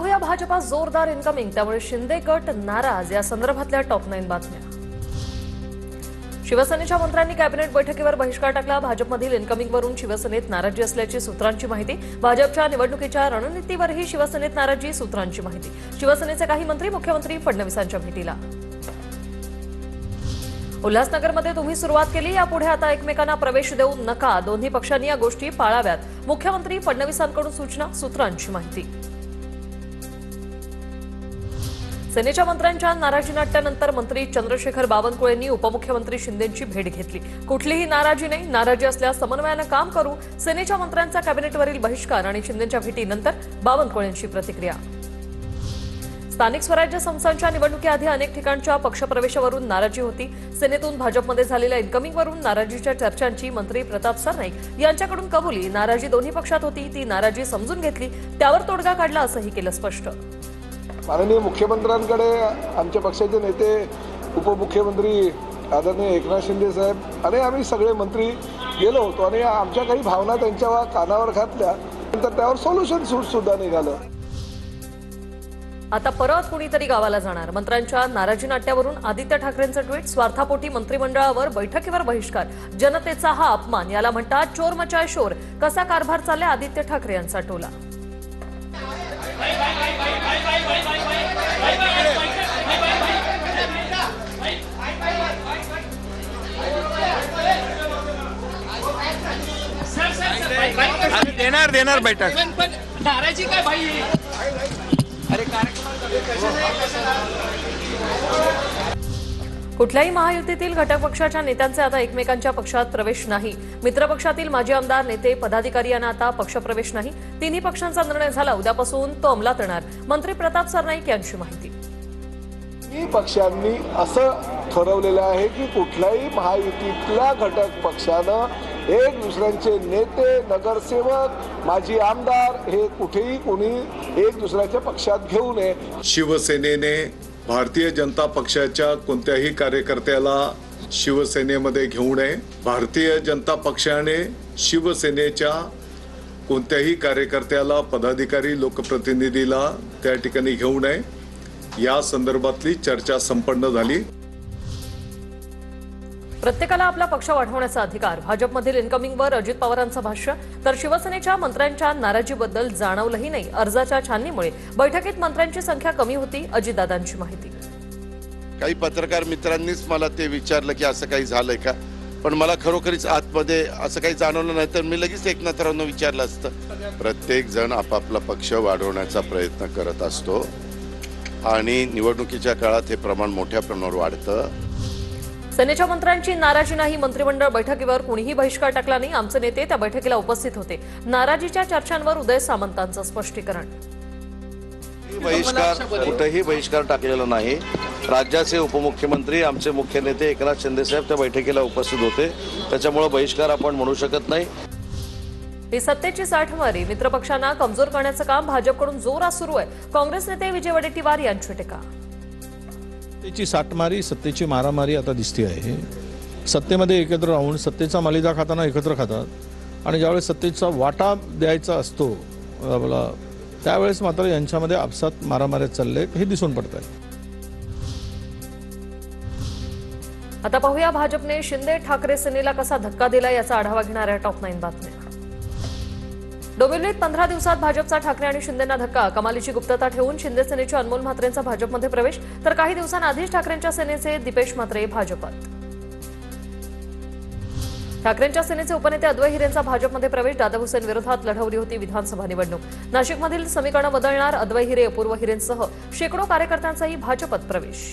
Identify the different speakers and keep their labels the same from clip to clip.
Speaker 1: पाहूया भाजपा जोरदार इनकमिंग, त्यामुळे शिंदे गट नाराज या संदर्भातल्या टॉप 9 बातम्या। शिवसेनेच्या मंत्र्यांनी कॅबिनेट बैठकीवर बहिष्कार टाकला। भाजपमधील इनकमिंगवरून शिवसेनेत नाराजी असल्याची सूत्रांची माहिती। भाजपच्या निवडणुकीच्या रणनीतीवरही शिवसेनेत नाराजी, सूत्रांची माहिती। शिवसेनेचे काही मंत्री मुख्यमंत्री फडणवीसांच्या भेटीला। उल्हासनगरमध्ये तुम्ही सुरुवात केली, यापुढे आता एकमेकांना प्रवेश देऊ नका, दोन्ही पक्षांनी या गोष्टी पाळाव्यात, मुख्यमंत्री फडणवीसांकडून सूचना, सूत्रांची माहिती। सेनेच्या मंत्र्यांच्या नाराजी नाट्यानंतर मंत्री चंद्रशेखर बावनकुळेंनी उपमुख्यमंत्री शिंदेंची भेट घेतली। कुठलीही नाराजी नाही, नाराजी असल्यास समन्वयाने काम करू, सेनेच्या मंत्र्यांचा कॅबिनेटवरील बहिष्कार आणि शिंदेंच्या भेटीनंतर बावनकुळेंची प्रतिक्रिया। स्थानिक स्वराज्य संस्थांच्या निवडणुकीआधी अनेक ठिकाणच्या पक्षप्रवेशावरून नाराजी होती। सेनेतून भाजपमध्ये झालेल्या इनकमिंगवरून नाराजीच्या चर्चांची मंत्री प्रताप सरनाईक यांच्याकडून कबुली। नाराजी दोन्ही पक्षात होती, ती नाराजी समजून घेतली, त्यावर तोडगा काढला, असंही केलं स्पष्ट।
Speaker 2: माननीय मुख्यमंत्र्यांकडे आमच्या पक्षाचे नेते, उपमुख्यमंत्री आदरणीय एकनाथ शिंदे साहेब आणि आम्ही सगळे मंत्री गेलो होतो आणि आमच्या काही भावना त्यांच्या कानावर घातल्या, नंतर त्यावर सोल्युशन सुद्धा निघालं।
Speaker 1: आता परत कुणीतरी गावाला जाणार, मंत्र्यांच्या नाराजी नाट्यावरून आदित्य ठाकरेंचं ट्विट। स्वार्थापोटी मंत्रिमंडळावर बैठकीवर बहिष्कार, जनतेचा हा अपमान, याला म्हणतात चोर मचाय शोर। कसा कारभार चाललाय आदित्य ठाकरे यांचा टोला।
Speaker 3: देणार बैठक
Speaker 4: नाराजी काय भाई? अरे
Speaker 1: कुठल्याही महायुतीतील घटक पक्षाच्या नेत्यांचे आता एकमेकांच्या पक्षात प्रवेश नाही। मित्रपक्षातील माजी आमदार, नेते, पदाधिकारी यांना आता पक्षप्रवेश नाही। तिन्ही पक्षांचा निर्णय झाला, उद्यापासून तो अंमलात येणार, मंत्री प्रताप सरनाईक यांची माहिती।
Speaker 2: तिन्ही पक्षांनी असं ठरवलेलं आहे की कुठल्याही महायुतीतल्या घटक पक्षानं एक दुसऱ्यांचे नेते, नगरसेवक, माजी आमदार हे कुठेही कोणी एक दुसऱ्याच्या पक्षात घेऊ नये।
Speaker 5: शिवसेनेने भारतीय जनता पक्षाच्या कोणत्याही कार्यकर्त्याला शिवसेनेमध्ये घेऊ नये। भारतीय जनता पक्षाने शिवसेनेच्या कोणत्याही कार्यकर्त्याला, पदाधिकारी, लोकप्रतिनिधीला त्या ठिकाणी घेऊ नये, या संदर्भातली चर्चा संपन्न झाली।
Speaker 1: प्रत्येकाला आपला पक्ष वाढवण्याचा अधिकार, भाजपमधील इनकमिंगवर अजित पवारांचं भाष्य। तर शिवसेनेच्या मंत्र्यांच्या नाराजीबद्दल जाणवलंही नाही, अर्जाच्या छाननीमुळे बैठकीत मंत्र्यांची संख्या कमी होती, अजितदादांची माहिती।
Speaker 6: काही पत्रकार मित्रांनीच मला ते विचारलं की असं काही झालंय का, पण मला खरोखरीच आतमध्ये असं काही जाणवलं नाही, तर मी लगेच एकनाथरावांना विचारलं असतं। प्रत्येक जण आपापला पक्ष वाढवण्याचा प्रयत्न करत असतो आणि निवडणुकीच्या काळात हे प्रमाण मोठ्या प्रमाणावर वाढतं।
Speaker 1: सेनेच्या मंत्र्यांची नाराजी नाही, मंत्रिमंडळ बैठकीवर कुणीही बहिष्कार टाकला नाही, आमचे नेते त्या बैठकीला उपस्थित होते। नाराजीच्या चर्चांवर उदय सामंतांचं स्पष्टीकरण।
Speaker 7: कुठेही बहिष्कार टाकलेला नाही। राज्याचे उपमुख्यमंत्री, आमचे मुख्य नेते एकनाथ शिंदे साहेब त्या बैठकीला उपस्थित होते, त्याच्यामुळे बहिष्कार आपण म्हणू शकत नाही।
Speaker 1: ही सत्तेची साठमारी, मित्रपक्षांना कमजोर करण्याचं काम भाजपकडून जोरात सुरू आहे, काँग्रेस नेते विजय वडेट्टीवार यांची टीका।
Speaker 8: सत्तेची साठमारी, सत्तेची मारामारी आता दिसते आहे। सत्तेमध्ये एकत्र राहून सत्तेचा मालिदा खाताना एकत्र खातात आणि ज्यावेळेस सत्तेचा वाटा द्यायचा असतो आपला, त्यावेळेस मात्र यांच्यामध्ये आपसात मारामाऱ्या चालले हे दिसून पडत आहे।
Speaker 1: आता पाहूया भाजपने शिंदे ठाकरे सेनेला कसा धक्का दिला, याचा आढावा घेणाऱ्या टॉप 9 बातम्या। डोंबिवलीत 15 दिवसात भाजपचा ठाकरे आणि शिंदेंना धक्का, कमालीची गुप्तता ठेवून शिंदे सेनेचे अनमोल म्हात्रेंचा भाजपमध्ये प्रवेश, तर काही दिवसांआधीच ठाकरेंच्या सेनेचे दीपेश म्हात्रे भाजपात। ठाकरेंच्या सेनेचे उपनेते अद्वै हिरेंचा भाजपमध्ये प्रवेश, दादा हुसेन विरोधात लढवली होती विधानसभा निवडणूक। नाशिकमधील समीकरणं बदलणार, अद्वै हिरे, अपूर्व हिरेंसह शेकडो कार्यकर्त्यांचाही भाजपात प्रवेश।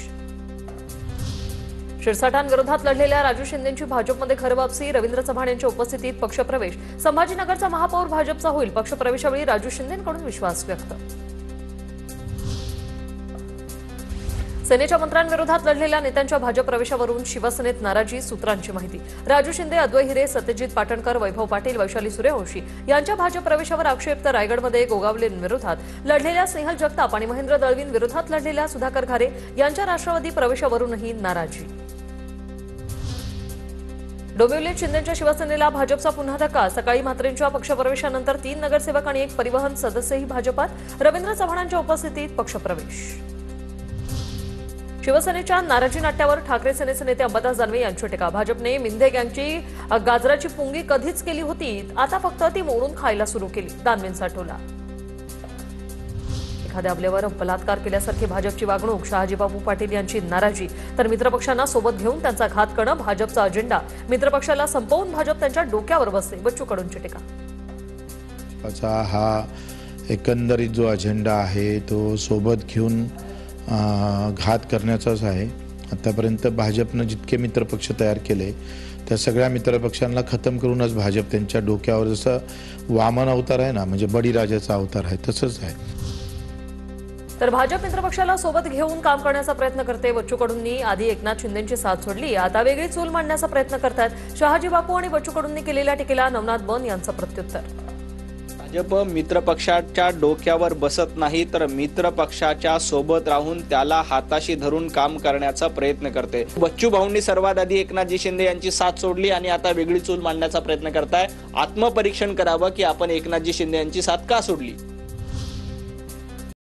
Speaker 1: शिरसाटांविरोधात लढलेल्या राजू शिंदेंची भाजपमध्ये घरवापसी, रवींद्र चव्हाण यांच्या उपस्थितीत पक्षप्रवेश। संभाजीनगरचा महापौर भाजपचा होईल, पक्षप्रवेशावेळी राजू शिंदेंकडून विश्वास व्यक्त। सेनेच्या मंत्र्यांविरोधात लढलेल्या नेत्यांच्या भाजप प्रवेशावरून शिवसेनेत नाराजी, सूत्रांची माहिती। राजू शिंदे, अद्वै हिरे, सत्यजित पाटणकर, वैभव पाटील, वैशाली सूर्यवंशी यांच्या भाजप प्रवेशावर आक्षेप, तर रायगडमध्ये गोगावलेंविरोधात लढलेल्या स्नेहल जगताप आणि महेंद्र दळवींविरोधात लढलेल्या सुधाकर घारे यांच्या राष्ट्रवादी प्रवेशावरूनही नाराजी। डोंबिवलीत शिंदेच्या शिवसेनेला भाजपचा पुन्हा धक्का. सकाळी म्हात्रेंच्या पक्षप्रवेशानंतर 3 नगरसेवक आणि 1 परिवहन सदस्यही भाजपात. रवींद्र चव्हाणांच्या उपस्थितीत पक्षप्रवेश. शिवसेनेच्या नाराजी नाट्यावर ठाकरे सेनेचे नेते अंबादास दानवे यांची टीका. भाजपने मिंदे गँगची गाजराची पुंगी कधीच केली होती, आता फक्त ती मोडून खायला सुरू केली. दानवेंचा टोला. एखाद्या आपल्यावर बलात्कार केल्यासारखी भाजपची वागणूक. शहाजीबापू पाटील यांची नाराजी. तर मित्रपक्षांना सोबत घेऊन त्यांचा घात करणं भाजपचा अजेंडा. मित्रपक्षाला संपवून भाजप त्यांच्या डोक्यावर बसते. बच्चू कडूंची टीका.
Speaker 3: हा एकंदरीत जो अजेंडा आहे तो सोबत घेऊन घात करण्याचाच आहे. आतापर्यंत भाजपनं जितके मित्रपक्ष तयार केले त्या सगळ्या मित्रपक्षांना खतम करूनच भाजप त्यांच्या डोक्यावर, जसं वामन अवतार आहे ना, म्हणजे बळीराजाचा अवतार आहे, तसंच आहे.
Speaker 1: तर भाजप मित्रपक्षाला सोबत घेऊन काम करण्याचा प्रयत्न करते. बच्चू कडूंनी आधी एकनाथ शिंदेची साथ सोडली, आता वेगळी चूल मांडण्याचा प्रयत्न करतात. शहाजी बापू आणि बच्चू कडूंनी केलेल्या टीकेला नवनाथ बन यांचं प्रत्युत्तर.
Speaker 9: भाजप मित्रपक्षाच्या डोक्यावर बसत नाही, तर मित्रपक्षाच्या सोबत राहून त्याला हाताशी धरून काम करण्याचा प्रयत्न करते. बच्चू भाऊंनी सर्वात आधी एकनाथजी शिंदे यांची साथ सोडली आणि आता वेगळी चूल मांडण्याचा प्रयत्न करताय. आत्मपरीक्षण करावं की आपण एकनाथजी शिंदे यांची साथ का सोडली.